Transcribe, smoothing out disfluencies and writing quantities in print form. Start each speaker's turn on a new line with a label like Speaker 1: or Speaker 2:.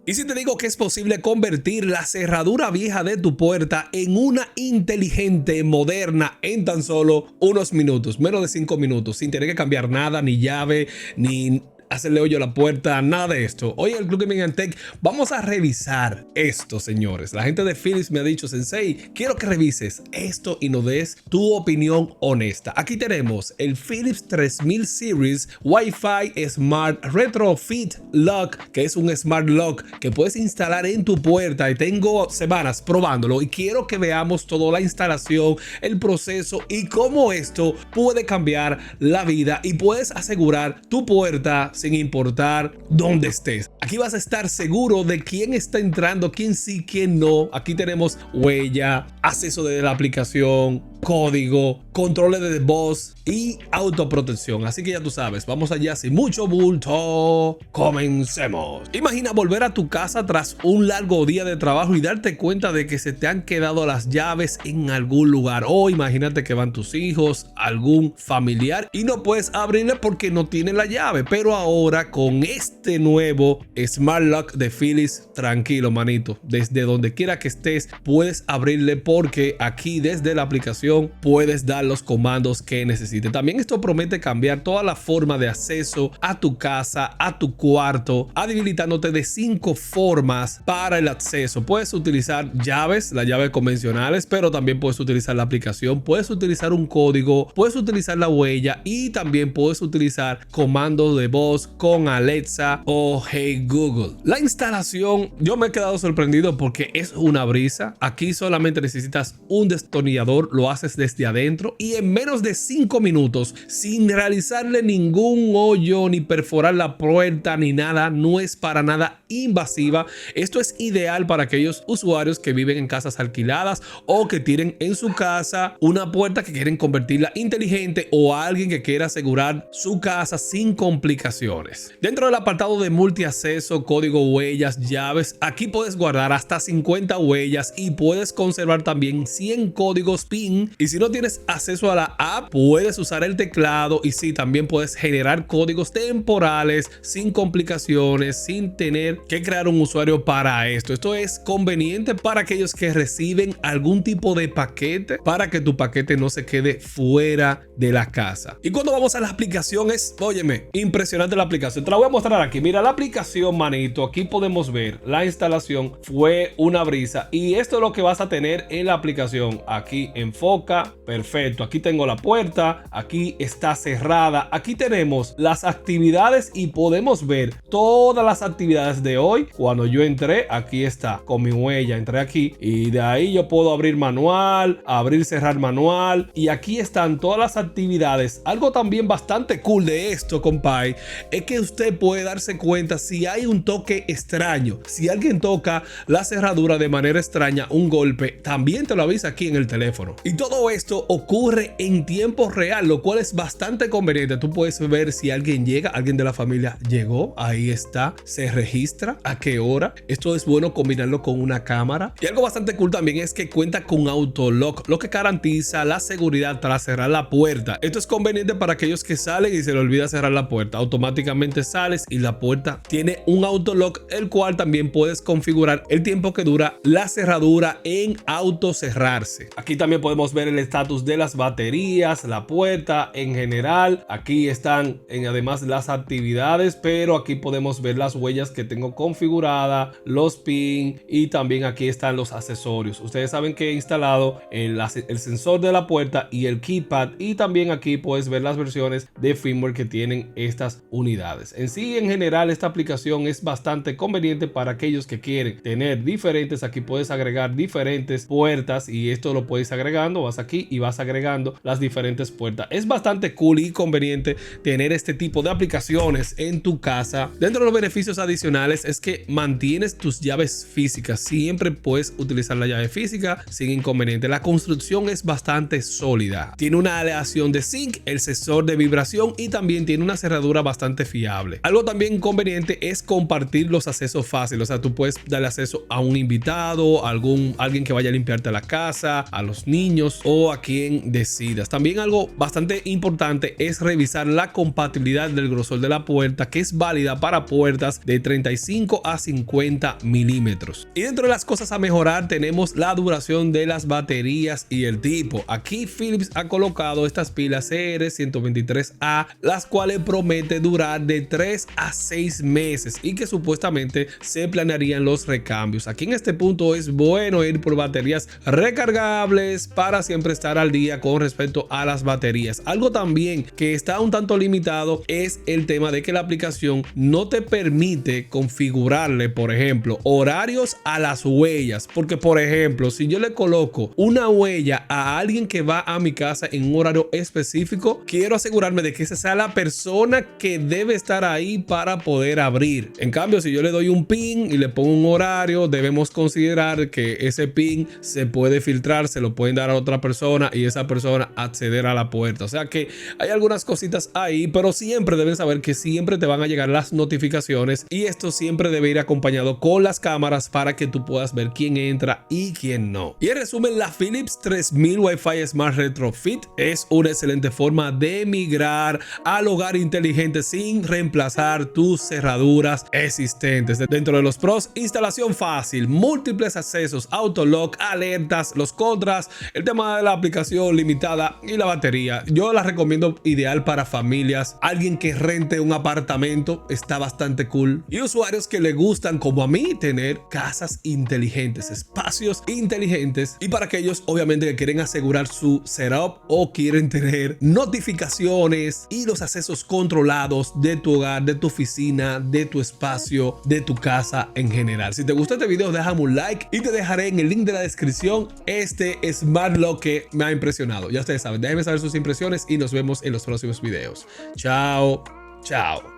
Speaker 1: Y si te digo que es posible convertir la cerradura vieja de tu puerta en una inteligente, moderna, en tan solo unos minutos, menos de 5 minutos, sin tener que cambiar nada, ni llave, ni hacerle hoyo a la puerta, nada de esto. Hoy en el Club Gaming Tech vamos a revisar esto, señores. La gente de Philips me ha dicho, Sensei, quiero que revises esto y nos des tu opinión honesta. Aquí tenemos el Philips 3000 Series Wi-Fi Smart Retrofit Lock, que es un Smart Lock que puedes instalar en tu puerta, y tengo semanas probándolo y quiero que veamos toda la instalación, el proceso y cómo esto puede cambiar la vida y puedes asegurar tu puerta sin importar dónde estés. Aquí vas a estar seguro de quién está entrando, quién sí, quién no. Aquí tenemos huella, acceso de la aplicación, código, controles de voz y autoprotección. Así que ya tú sabes, vamos allá sin mucho bulto. Comencemos. Imagina volver a tu casa tras un largo día de trabajo y darte cuenta de que se te han quedado las llaves en algún lugar. O imagínate que van tus hijos, algún familiar y no puedes abrirle porque no tiene la llave. Pero ahora con este nuevo Smart Lock de Philips, tranquilo, manito. Desde donde quiera que estés puedes abrirle, porque aquí desde la aplicación puedes dar los comandos que necesites. También esto promete cambiar toda la forma de acceso a tu casa, a tu cuarto, habilitándote de 5 formas para el acceso. Puedes utilizar llaves, las llaves convencionales, pero también puedes utilizar la aplicación, puedes utilizar un código, puedes utilizar la huella y también puedes utilizar comandos de voz con Alexa o Hey Google. La instalación, yo me he quedado sorprendido porque es una brisa. Aquí solamente necesitas un destornillador, lo haces desde adentro y en menos de 5 minutos, sin realizarle ningún hoyo ni perforar la puerta ni nada. No es para nada invasiva. Esto es ideal para aquellos usuarios que viven en casas alquiladas o que tienen en su casa una puerta que quieren convertirla inteligente, o a alguien que quiera asegurar su casa sin complicaciones. Dentro del apartado de multiacceso, código, huellas, llaves, aquí puedes guardar hasta 50 huellas y puedes conservar también 100 códigos PIN. Y si no tienes acceso a la app, puedes usar el teclado, y sí, también puedes generar códigos temporales sin complicaciones, sin tener que crear un usuario para esto. Esto es conveniente para aquellos que reciben algún tipo de paquete, para que tu paquete no se quede fuera de la casa. Y cuando vamos a la aplicación es, óyeme, impresionante la aplicación. Te la voy a mostrar aquí. Mira la aplicación, manito. Aquí podemos ver la instalación. Fue una brisa. Y esto es lo que vas a tener en la aplicación. Aquí enfoca. Perfecto. Aquí tengo la puerta. Aquí está cerrada. Aquí tenemos las actividades y podemos ver todas las actividades de hoy. Cuando yo entré, aquí está con mi huella. Entré aquí y de ahí yo puedo abrir manual, abrir, cerrar manual. Y aquí están todas las actividades. Algo también bastante cool de esto, compay, es que usted puede darse cuenta si hay un toque extraño. Si alguien toca la cerradura de manera extraña, un golpe, también te lo avisa aquí en el teléfono. Y todo esto ocurre en tiempo real, lo cual es bastante conveniente. Tú puedes ver si alguien llega, alguien de la familia llegó, ahí está, se registra a qué hora. Esto es bueno combinarlo con una cámara. Y algo bastante cool también es que cuenta con autolock, lo que garantiza la seguridad tras cerrar la puerta. Esto es conveniente para aquellos que salen y se les olvida cerrar la puerta. Automáticamente sales y la puerta tiene un autolock, el cual también puedes configurar el tiempo que dura la cerradura en auto cerrarse. Aquí también podemos ver el estatus de las baterías, la puerta en general. Aquí están además las actividades, pero aquí podemos ver las huellas que tengo configurada, los pin, y también aquí están los accesorios. Ustedes saben que he instalado el sensor de la puerta y el keypad, y también aquí puedes ver las versiones de firmware que tienen estas unidades. En sí, en general, esta aplicación es bastante conveniente para aquellos que quieren tener diferentes. Aquí puedes agregar diferentes puertas y esto lo puedes agregando. Vas aquí y vas agregando las diferentes puertas. Es bastante cool y conveniente tener este tipo de aplicaciones en tu casa. Dentro de los beneficios adicionales es que mantienes tus llaves físicas. Siempre puedes utilizar la llave física sin inconveniente. La construcción es bastante sólida. Tiene una aleación de zinc, el sensor de vibración, y también tiene una cerradura bastante fiable. Algo también conveniente es compartir los accesos fáciles. O sea, tú puedes darle acceso a un invitado, alguien que vaya a limpiar limpiarte la casa, a los niños o a quien decidas. También algo bastante importante es revisar la compatibilidad del grosor de la puerta, que es válida para puertas de 35 a 50 milímetros. Y dentro de las cosas a mejorar tenemos la duración de las baterías y el tipo. Aquí Philips ha colocado estas pilas CR123A, las cuales promete durar de 3 a 6 meses y que supuestamente se planearían los recambios. Aquí en este punto es bueno ir por baterías recargables para siempre estar al día con respecto a las baterías. Algo también que está un tanto limitado es el tema de que la aplicación no te permite configurarle, por ejemplo, horarios a las huellas, porque por ejemplo, si yo le coloco una huella a alguien que va a mi casa en un horario específico, quiero asegurarme de que esa sea la persona que debe estar ahí para poder abrir. En cambio, si yo le doy un pin y le pongo un horario, debemos considerar que ese pin se puede filtrar, se lo pueden dar a otra persona y esa persona acceder a la puerta. O sea que hay algunas cositas ahí, pero siempre deben saber que siempre te van a llegar las notificaciones y esto siempre debe ir acompañado con las cámaras para que tú puedas ver quién entra y quién no. Y en resumen, la Philips 3000 Wi-Fi Smart Retrofit es una excelente forma de migrar al hogar inteligente sin reemplazar tus cerraduras existentes. Dentro de los pros, instalación fácil, múltiples accesos, autolock, alertas, los contras, el tema de la aplicación limitada y la batería. Yo la recomiendo ideal para familias, alguien que rente un apartamento, está bastante cool, y usuarios que le gustan, como a mí, tener casas inteligentes, espacios inteligentes, y para aquellos obviamente que quieren asegurar su setup o quieren tener notificaciones y los accesos controlados de tu hogar, de tu oficina, de tu espacio, de tu casa en general. Si te gustó este video, déjame un like y te dejaré en el link de la descripción este Smart Lock que me ha impresionado. Ya ustedes saben, déjenme saber sus impresiones y nos vemos en los próximos videos. Chao, chao.